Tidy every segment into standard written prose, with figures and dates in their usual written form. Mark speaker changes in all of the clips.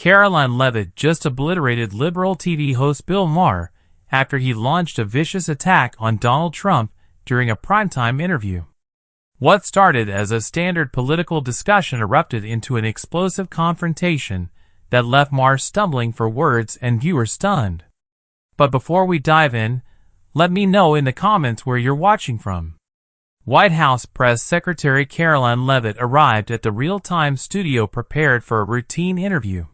Speaker 1: Karoline Leavitt just obliterated liberal TV host Bill Maher after he launched a vicious attack on Donald Trump during a primetime interview. What started as a standard political discussion erupted into an explosive confrontation that left Maher stumbling for words and viewers stunned. But before we dive in, let me know in the comments where you're watching from. White House Press Secretary Karoline Leavitt arrived at the real-time studio prepared for a routine interview.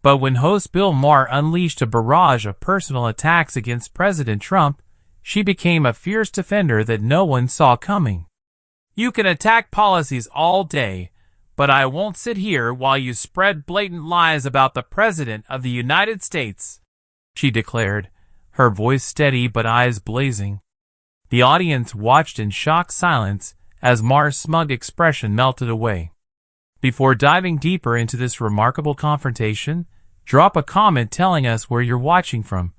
Speaker 1: But when host Bill Maher unleashed a barrage of personal attacks against President Trump, she became a fierce defender that no one saw coming. "You can attack policies all day, but I won't sit here while you spread blatant lies about the President of the United States," she declared, her voice steady but eyes blazing. The audience watched in shocked silence as Maher's smug expression melted away. Before diving deeper into this remarkable confrontation, drop a comment telling us where you're watching from,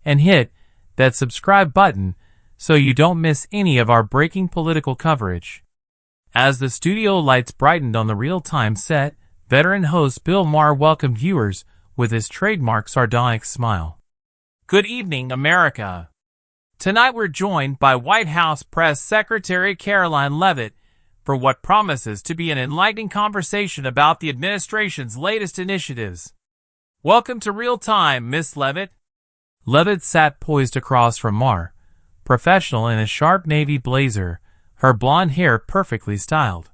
Speaker 1: and hit that subscribe button so you don't miss any of our breaking political coverage. As the studio lights brightened on the real-time set, veteran host Bill Maher welcomed viewers with his trademark sardonic smile. "Good evening, America. Tonight we're joined by White House Press Secretary Karoline Leavitt for what promises to be an enlightening conversation about the administration's latest initiatives. Welcome to Real Time, Miss Leavitt." Leavitt sat poised across from Maher, professional in a sharp navy blazer, her blonde hair perfectly styled.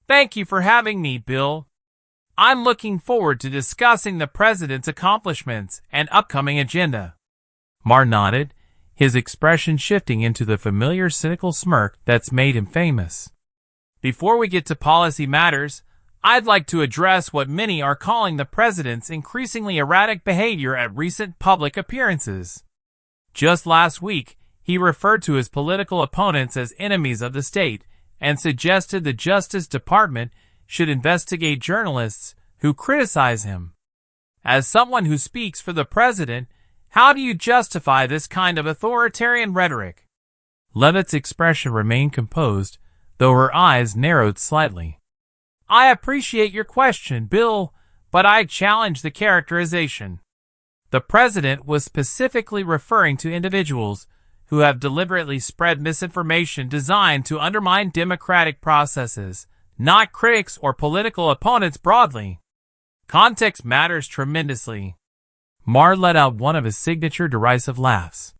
Speaker 1: "Thank you for having me, Bill. I'm looking forward to discussing the President's accomplishments and upcoming agenda." Maher nodded, his expression shifting into the familiar cynical smirk that's made him famous. "Before we get to policy matters, I'd like to address what many are calling the President's increasingly erratic behavior at recent public appearances. Just last week, he referred to his political opponents as enemies of the state and suggested the Justice Department should investigate journalists who criticize him. As someone who speaks for the President, how do you justify this kind of authoritarian rhetoric?" Leavitt's expression remained composed, though her eyes narrowed slightly. "I appreciate your question, Bill, but I challenge the characterization. The President was specifically referring to individuals who have deliberately spread misinformation designed to undermine democratic processes, not critics or political opponents broadly. Context matters tremendously." Maher let out one of his signature derisive laughs.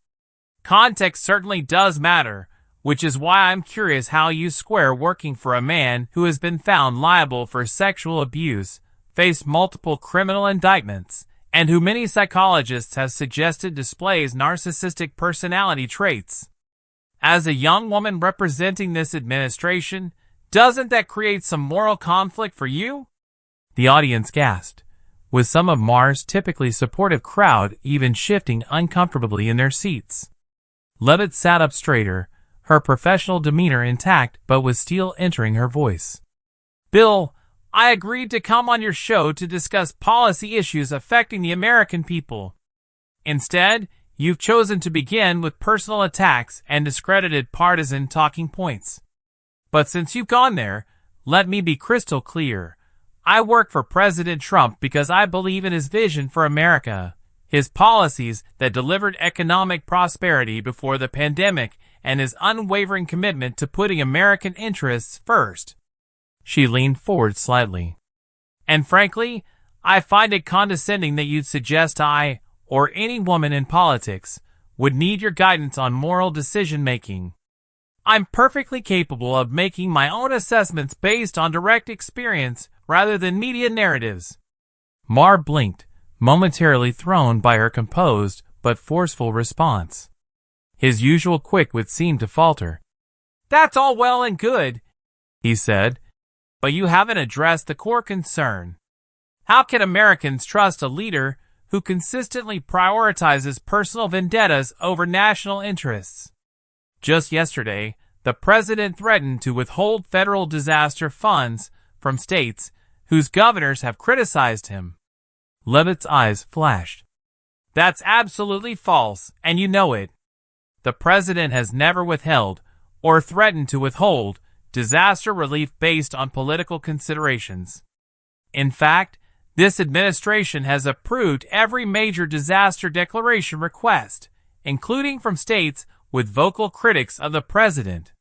Speaker 1: "Context certainly does matter, which is why I'm curious how you square working for a man who has been found liable for sexual abuse, faced multiple criminal indictments, and who many psychologists have suggested displays narcissistic personality traits. As a young woman representing this administration, doesn't that create some moral conflict for you?" The audience gasped, with some of Maher's typically supportive crowd even shifting uncomfortably in their seats. Leavitt sat up straighter, her professional demeanor intact but with steel entering her voice. "Bill, I agreed to come on your show to discuss policy issues affecting the American people. Instead, you've chosen to begin with personal attacks and discredited partisan talking points. But since you've gone there, let me be crystal clear. I work for President Trump because I believe in his vision for America, his policies that delivered economic prosperity before the pandemic, and his unwavering commitment to putting American interests first." She leaned forward slightly. "And frankly, I find it condescending that you'd suggest I, or any woman in politics, would need your guidance on moral decision-making. I'm perfectly capable of making my own assessments based on direct experience rather than media narratives." Maher blinked, momentarily thrown by her composed but forceful response. His usual quick wit seemed to falter. "That's all well and good," he said, "but you haven't addressed the core concern. How can Americans trust a leader who consistently prioritizes personal vendettas over national interests? Just yesterday, the President threatened to withhold federal disaster funds from states whose governors have criticized him." Leavitt's eyes flashed. "That's absolutely false, and you know it. The President has never withheld, or threatened to withhold, disaster relief based on political considerations. In fact, This administration has approved every major disaster declaration request, including from states with vocal critics of the president.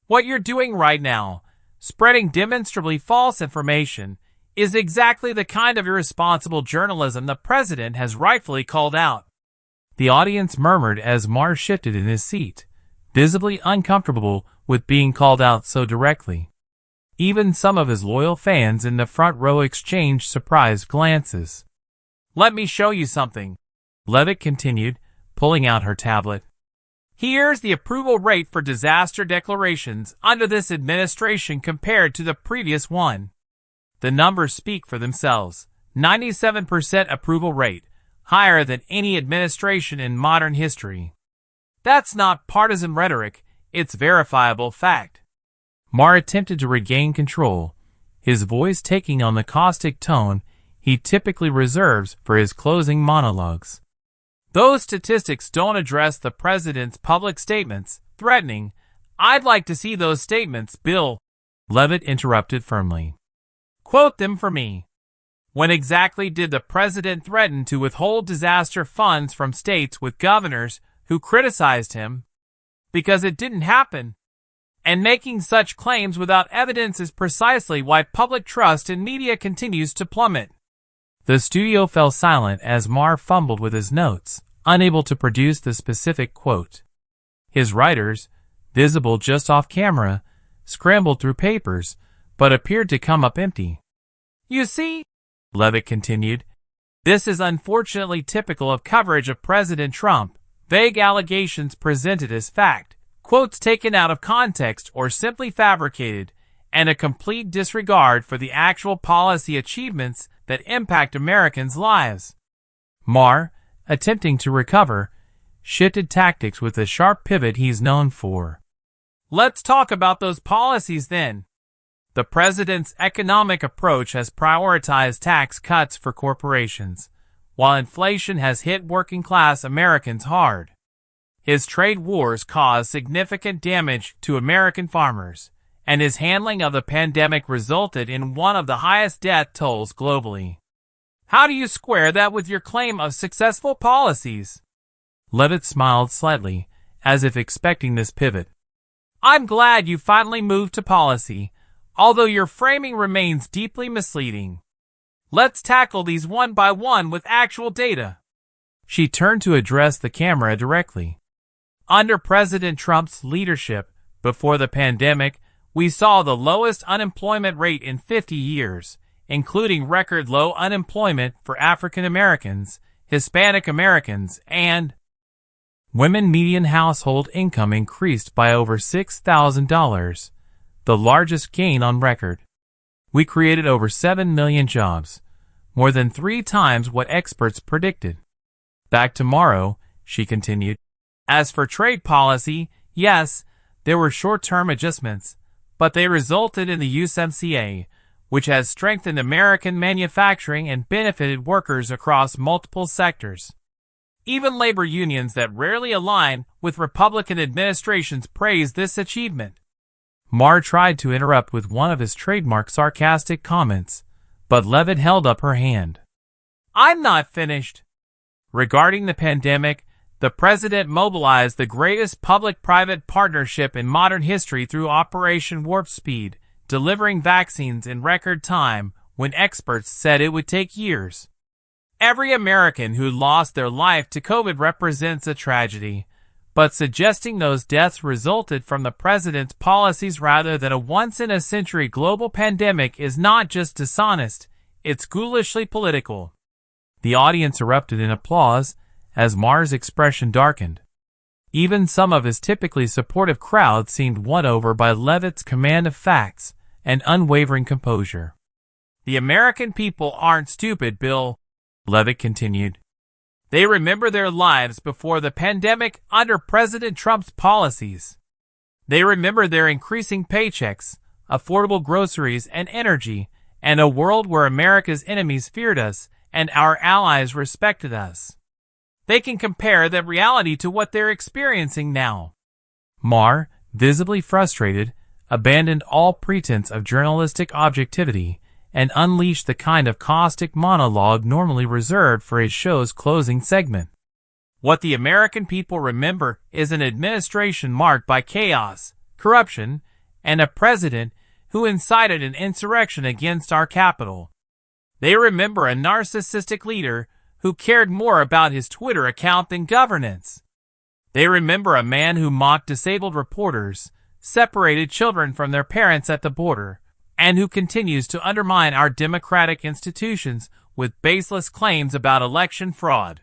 Speaker 1: What you're doing right now, spreading demonstrably false information, is exactly the kind of irresponsible journalism the president has rightfully called out. The audience murmured as Maher shifted in his seat, visibly uncomfortable with being called out so directly. Even some of his loyal fans in the front row exchanged surprised glances. "Let me show you something," Leavitt continued, pulling out her tablet. "Here's the approval rate for disaster declarations under this administration compared to the previous one. The numbers speak for themselves. 97% approval rate, higher than any administration in modern history. That's not partisan rhetoric, it's verifiable fact." Maher attempted to regain control, his voice taking on the caustic tone he typically reserves for his closing monologues. "Those statistics don't address the president's public statements, threatening. I'd like to see those statements, Bill," Leavitt interrupted firmly. "Quote them for me. When exactly did the president threaten to withhold disaster funds from states with governors who criticized him? Because it didn't happen. And making such claims without evidence is precisely why public trust in media continues to plummet." The studio fell silent as Maher fumbled with his notes, unable to produce the specific quote. His writers, visible just off camera, scrambled through papers, but appeared to come up empty. "You see," Leavitt continued, "this is unfortunately typical of coverage of President Trump. Vague allegations presented as fact, quotes taken out of context or simply fabricated, and a complete disregard for the actual policy achievements that impact Americans' lives." Maher, attempting to recover, shifted tactics with the sharp pivot he's known for. "Let's talk about those policies then. The president's economic approach has prioritized tax cuts for corporations, while inflation has hit working-class Americans hard. His trade wars caused significant damage to American farmers, and his handling of the pandemic resulted in one of the highest death tolls globally. How do you square that with your claim of successful policies?" Leavitt smiled slightly, as if expecting this pivot. "I'm glad you finally moved to policy, although your framing remains deeply misleading. Let's tackle these one by one with actual data." She turned to address the camera directly. "Under President Trump's leadership, before the pandemic, we saw the lowest unemployment rate in 50 years, including record low unemployment for African Americans, Hispanic Americans, and women. Median household income increased by over $6,000, the largest gain on record. We created over 7 million jobs, more than 3 times what experts predicted. Back tomorrow," she continued. "As for trade policy, yes, there were short-term adjustments, but they resulted in the USMCA, which has strengthened American manufacturing and benefited workers across multiple sectors. Even labor unions that rarely align with Republican administrations praise this achievement." Maher tried to interrupt with one of his trademark sarcastic comments, but Leavitt held up her hand. "I'm not finished. Regarding the pandemic, the president mobilized the greatest public-private partnership in modern history through Operation Warp Speed, delivering vaccines in record time when experts said it would take years. Every American who lost their life to COVID represents a tragedy, but suggesting those deaths resulted from the president's policies rather than a once-in-a-century global pandemic is not just dishonest, it's ghoulishly political." The audience erupted in applause as Maher's expression darkened. Even some of his typically supportive crowd seemed won over by Leavitt's command of facts and unwavering composure. "The American people aren't stupid, Bill," Leavitt continued. "They remember their lives before the pandemic under President Trump's policies. They remember their increasing paychecks, affordable groceries and energy, and a world where America's enemies feared us and our allies respected us. They can compare that reality to what they're experiencing now." Maher, visibly frustrated, abandoned all pretense of journalistic objectivity and unleashed the kind of caustic monologue normally reserved for his show's closing segment. What the American people remember is an administration marked by chaos, corruption, and a president who incited an insurrection against our capital. They remember a narcissistic leader who cared more about his Twitter account than governance. They remember a man who mocked disabled reporters, separated children from their parents at the border, and who continues to undermine our democratic institutions with baseless claims about election fraud.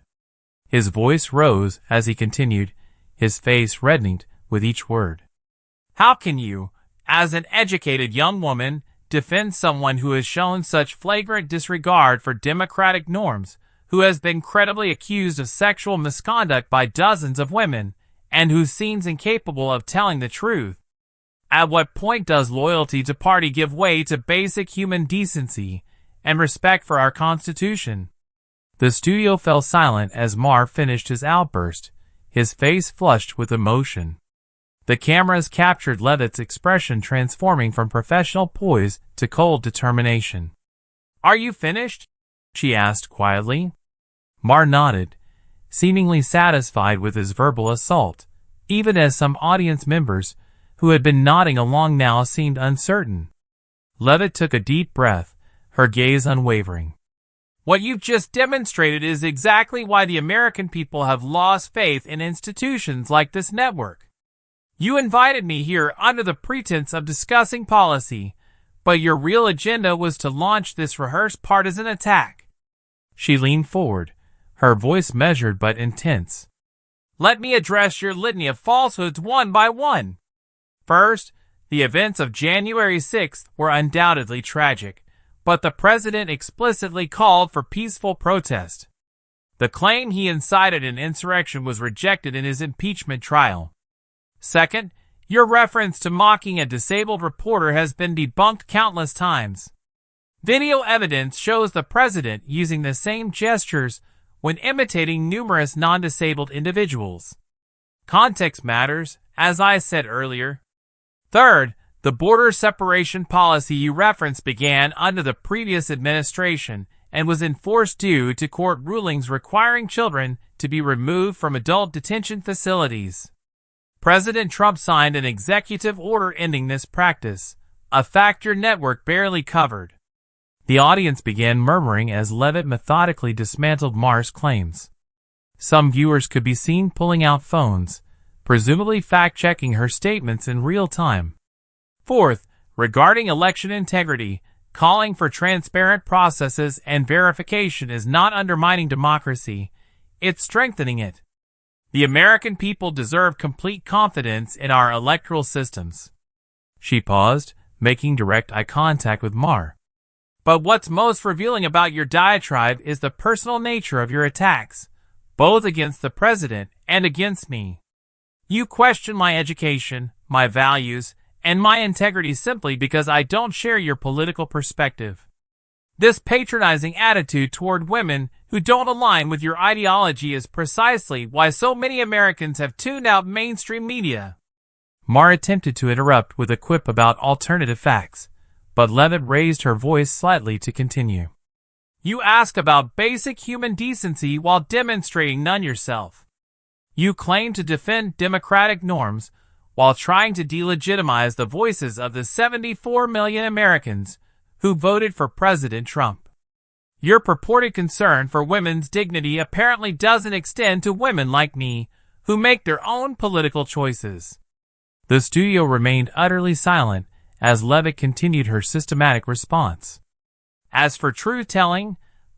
Speaker 1: His voice rose as he continued, his face reddening with each word. How can you, as an educated young woman, defend someone who has shown such flagrant disregard for democratic norms, who has been credibly accused of sexual misconduct by dozens of women, and who seems incapable of telling the truth? At what point does loyalty to party give way to basic human decency and respect for our Constitution? The studio fell silent as Maher finished his outburst, his face flushed with emotion. The cameras captured Leavitt's expression transforming from professional poise to cold determination. "Are you finished?" she asked quietly. Maher nodded, seemingly satisfied with his verbal assault, even as some audience members who had been nodding along now seemed uncertain. Leavitt took a deep breath, her gaze unwavering. "What you've just demonstrated is exactly why the American people have lost faith in institutions like this network. You invited me here under the pretense of discussing policy, but your real agenda was to launch this rehearsed partisan attack." She leaned forward, her voice measured but intense. "Let me address your litany of falsehoods one by one. First, the events of January 6th were undoubtedly tragic, but the president explicitly called for peaceful protest. The claim he incited an insurrection was rejected in his impeachment trial. Second, your reference to mocking a disabled reporter has been debunked countless times. Video evidence shows the president using the same gestures when imitating numerous non-disabled individuals. Context matters, as I said earlier. Third, the border separation policy you referenced began under the previous administration and was enforced due to court rulings requiring children to be removed from adult detention facilities. President Trump signed an executive order ending this practice, a fact your network barely covered. The audience began murmuring as Leavitt methodically dismantled Maher's claims. Some viewers could be seen pulling out phones, presumably fact-checking her statements in real time. Fourth, regarding election integrity, calling for transparent processes and verification is not undermining democracy, it's strengthening it. The American people deserve complete confidence in our electoral systems." She paused, making direct eye contact with Maher. "But what's most revealing about your diatribe is the personal nature of your attacks, both against the president and against me. You question my education, my values, and my integrity simply because I don't share your political perspective. This patronizing attitude toward women who don't align with your ideology is precisely why so many Americans have tuned out mainstream media." Maher attempted to interrupt with a quip about alternative facts, but Leavitt raised her voice slightly to continue. "You ask about basic human decency while demonstrating none yourself. You claim to defend democratic norms while trying to delegitimize the voices of the 74 million Americans who voted for President Trump. Your purported concern for women's dignity apparently doesn't extend to women like me who make their own political choices." The studio remained utterly silent as Leavitt continued her systematic response. "As for truth-telling,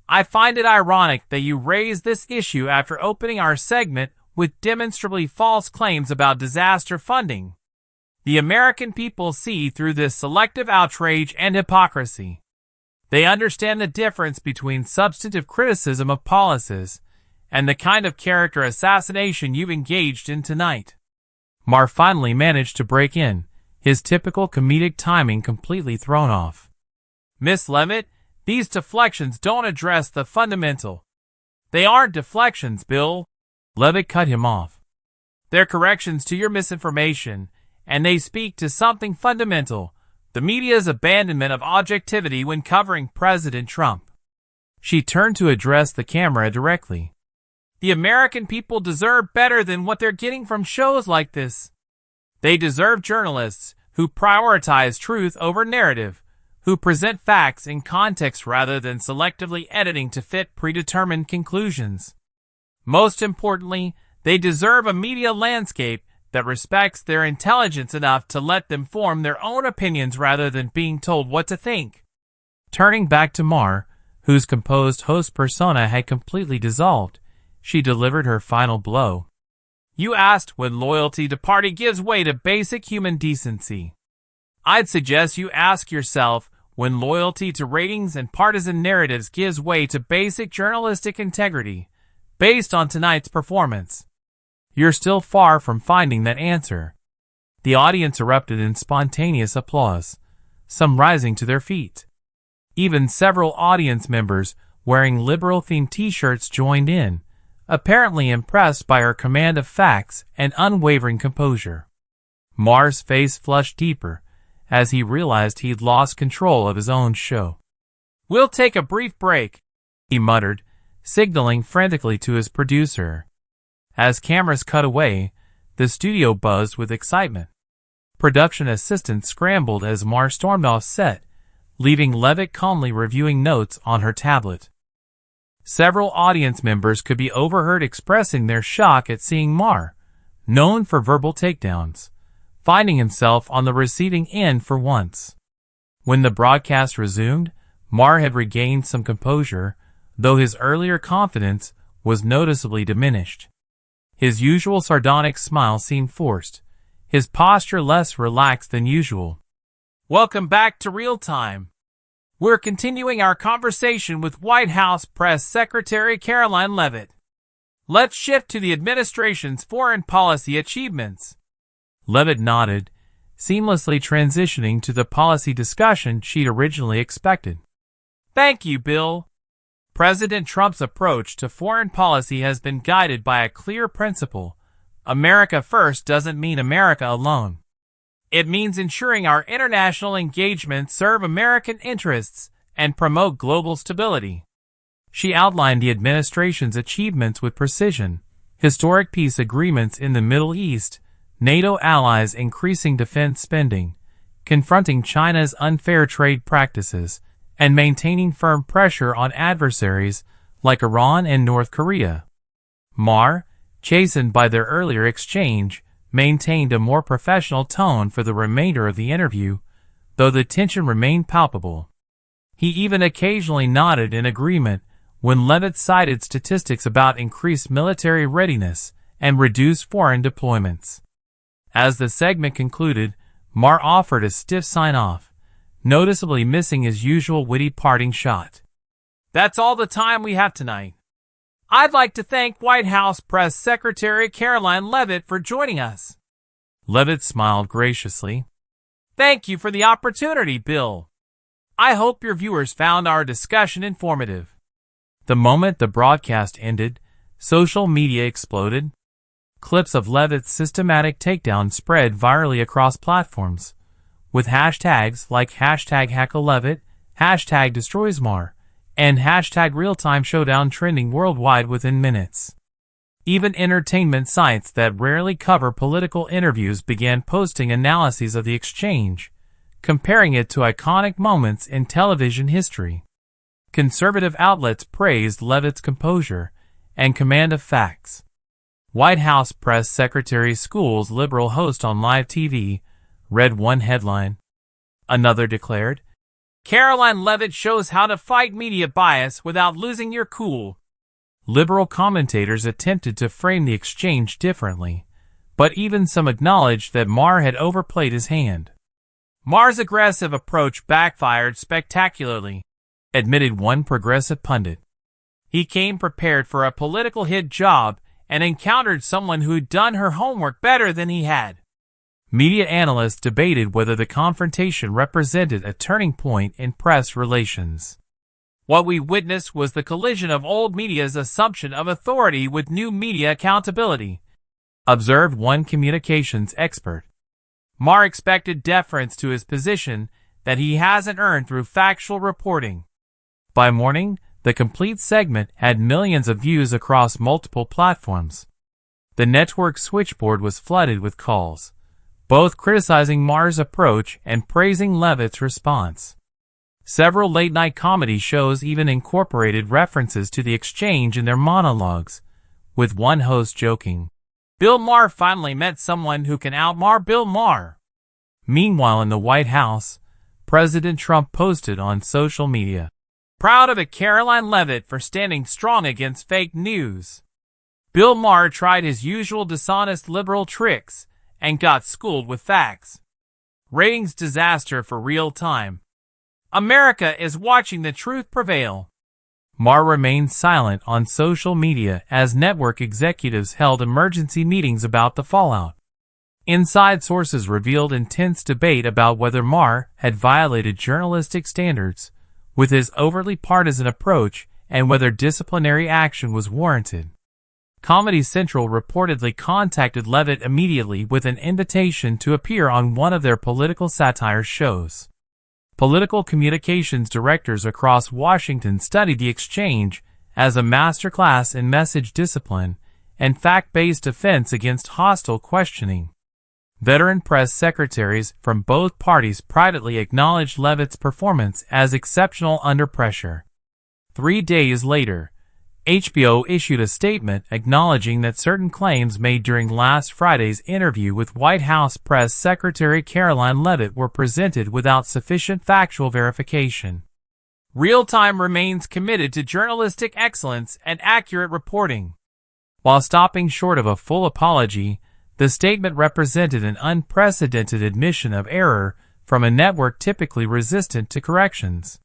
Speaker 1: I find it ironic that you raised this issue after opening our segment with demonstrably false claims about disaster funding. The American people see through this selective outrage and hypocrisy. They understand the difference between substantive criticism of policies and the kind of character assassination you've engaged in tonight." Maher finally managed to break in, his typical comedic timing completely thrown off. "Miss Leavitt, these deflections don't address the fundamental." "They aren't deflections, Bill," Leavitt cut him off. "They're corrections to your misinformation, and they speak to something fundamental, the media's abandonment of objectivity when covering President Trump. She turned to address the camera directly. The American people deserve better than what they're getting from shows like this. They deserve journalists who prioritize truth over narrative, who present facts in context rather than selectively editing to fit predetermined conclusions. Most importantly, they deserve a media landscape that respects their intelligence enough to let them form their own opinions rather than being told what to think. Turning back to Maher, whose composed host persona had completely dissolved, she delivered her final blow. You asked when loyalty to party gives way to basic human decency. I'd suggest you ask yourself when loyalty to ratings and partisan narratives gives way to basic journalistic integrity, based on tonight's performance. You're still far from finding that answer. The audience erupted in spontaneous applause, some rising to their feet. Even several audience members wearing liberal-themed t-shirts joined in, apparently impressed by her command of facts and unwavering composure. Maher's face flushed deeper as he realized he'd lost control of his own show. We'll take a brief break, he muttered, signaling frantically to his producer. As cameras cut away, the studio buzzed with excitement. Production assistants scrambled as Maher stormed off set, leaving Leavitt calmly reviewing notes on her tablet. Several audience members could be overheard expressing their shock at seeing Maher, known for verbal takedowns, finding himself on the receiving end for once. When the broadcast resumed, Maher had regained some composure, though his earlier confidence was noticeably diminished. His usual sardonic smile seemed forced, his posture less relaxed than usual. Welcome back to Real Time. We're continuing our conversation with White House Press Secretary Karoline Leavitt. Let's shift to the administration's foreign policy achievements. Leavitt nodded, seamlessly transitioning to the policy discussion she'd originally expected. Thank you, Bill. President Trump's approach to foreign policy has been guided by a clear principle. America first doesn't mean America alone. It means ensuring our international engagements serve American interests and promote global stability. She outlined the administration's achievements with precision: historic peace agreements in the Middle East, NATO allies increasing defense spending, confronting China's unfair trade practices, and maintaining firm pressure on adversaries like Iran and North Korea. Maher, chastened by their earlier exchange, maintained a more professional tone for the remainder of the interview, though the tension remained palpable. He even occasionally nodded in agreement when Leavitt cited statistics about increased military readiness and reduced foreign deployments. As the segment concluded, Maher offered a stiff sign-off, noticeably missing his usual witty parting shot. That's all the time we have tonight. I'd like to thank White House Press Secretary Karoline Leavitt for joining us. Leavitt smiled graciously. Thank you for the opportunity, Bill. I hope your viewers found our discussion informative. The moment the broadcast ended, social media exploded. Clips of Leavitt's systematic takedown spread virally across platforms, with hashtags like #HackleLeavitt, #DestroysMaher, and #RealTimeShowdown trending worldwide within minutes. Even entertainment sites that rarely cover political interviews began posting analyses of the exchange, comparing it to iconic moments in television history. Conservative outlets praised Leavitt's composure and command of facts. White House Press Secretary schools liberal host on live TV, read one headline. Another declared, Karoline Leavitt shows how to fight media bias without losing your cool. Liberal commentators attempted to frame the exchange differently, but even some acknowledged that Maher had overplayed his hand. Maher's aggressive approach backfired spectacularly, admitted one progressive pundit. He came prepared for a political hit job and encountered someone who'd done her homework better than he had. Media analysts debated whether the confrontation represented a turning point in press relations. What we witnessed was the collision of old media's assumption of authority with new media accountability, observed one communications expert. Maher expected deference to his position that he hasn't earned through factual reporting. By morning, the complete segment had millions of views across multiple platforms. The network switchboard was flooded with calls, both criticizing Maher's approach and praising Leavitt's response. Several late-night comedy shows even incorporated references to the exchange in their monologues, with one host joking, "Bill Maher finally met someone who can out-Maher Bill Maher." Meanwhile, in the White House, President Trump posted on social media, "Proud of it, Karoline Leavitt, for standing strong against fake news. Bill Maher tried his usual dishonest liberal tricks and got schooled with facts. Ratings disaster for real time. America is watching the truth prevail." Maher remained silent on social media as network executives held emergency meetings about the fallout. Inside sources revealed intense debate about whether Maher had violated journalistic standards with his overtly partisan approach and whether disciplinary action was warranted. Comedy Central reportedly contacted Leavitt immediately with an invitation to appear on one of their political satire shows. Political communications directors across Washington studied the exchange as a masterclass in message discipline and fact-based defense against hostile questioning. Veteran press secretaries from both parties privately acknowledged Leavitt's performance as exceptional under pressure. 3 days later, HBO issued a statement acknowledging that certain claims made during last Friday's interview with White House Press Secretary Karoline Leavitt were presented without sufficient factual verification. Real Time remains committed to journalistic excellence and accurate reporting. While stopping short of a full apology, the statement represented an unprecedented admission of error from a network typically resistant to corrections.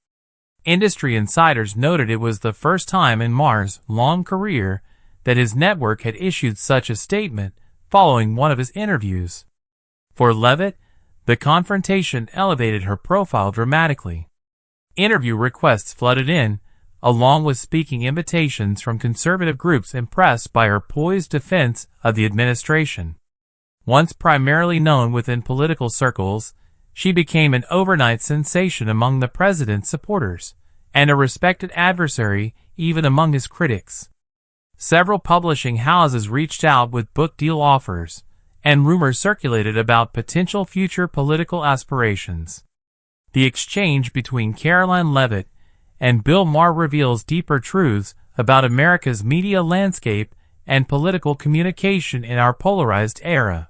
Speaker 1: Industry insiders noted it was the first time in Maher's long career that his network had issued such a statement following one of his interviews. For Leavitt, the confrontation elevated her profile dramatically. Interview requests flooded in, along with speaking invitations from conservative groups impressed by her poised defense of the administration. Once primarily known within political circles, she became an overnight sensation among the president's supporters, and a respected adversary even among his critics. Several publishing houses reached out with book deal offers, and rumors circulated about potential future political aspirations. The exchange between Karoline Leavitt and Bill Maher reveals deeper truths about America's media landscape and political communication in our polarized era.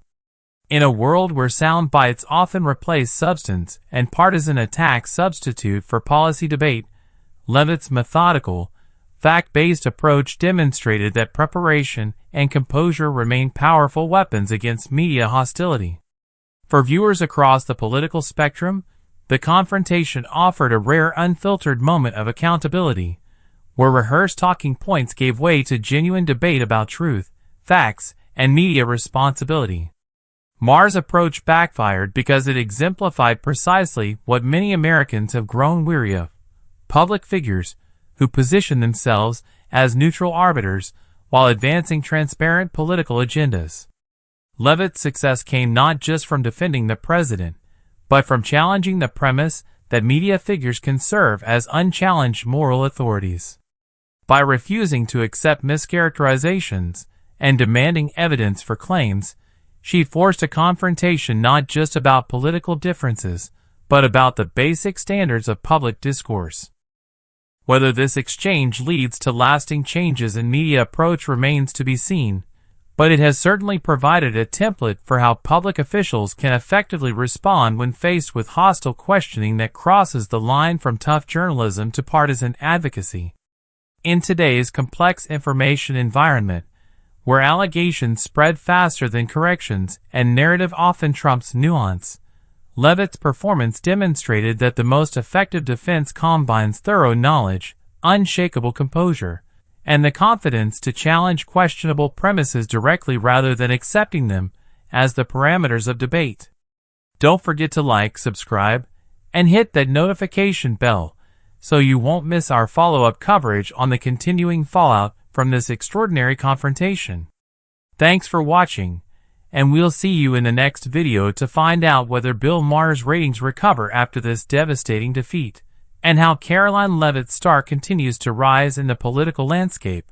Speaker 1: In a world where sound bites often replace substance and partisan attacks substitute for policy debate, Leavitt's methodical, fact-based approach demonstrated that preparation and composure remain powerful weapons against media hostility. For viewers across the political spectrum, the confrontation offered a rare unfiltered moment of accountability, where rehearsed talking points gave way to genuine debate about truth, facts, and media responsibility. Maher's approach backfired because it exemplified precisely what many Americans have grown weary of: public figures who position themselves as neutral arbiters while advancing transparent political agendas. Leavitt's success came not just from defending the president, but from challenging the premise that media figures can serve as unchallenged moral authorities. By refusing to accept mischaracterizations and demanding evidence for claims, she forced a confrontation not just about political differences, but about the basic standards of public discourse. Whether this exchange leads to lasting changes in media approach remains to be seen, but it has certainly provided a template for how public officials can effectively respond when faced with hostile questioning that crosses the line from tough journalism to partisan advocacy. In today's complex information environment, where allegations spread faster than corrections and narrative often trumps nuance, Leavitt's performance demonstrated that the most effective defense combines thorough knowledge, unshakable composure, and the confidence to challenge questionable premises directly rather than accepting them as the parameters of debate. Don't forget to like, subscribe, and hit that notification bell so you won't miss our follow-up coverage on the continuing fallout from this extraordinary confrontation. Thanks for watching, and we'll see you in the next video to find out whether Bill Maher's ratings recover after this devastating defeat, and how Karoline Leavitt's star continues to rise in the political landscape.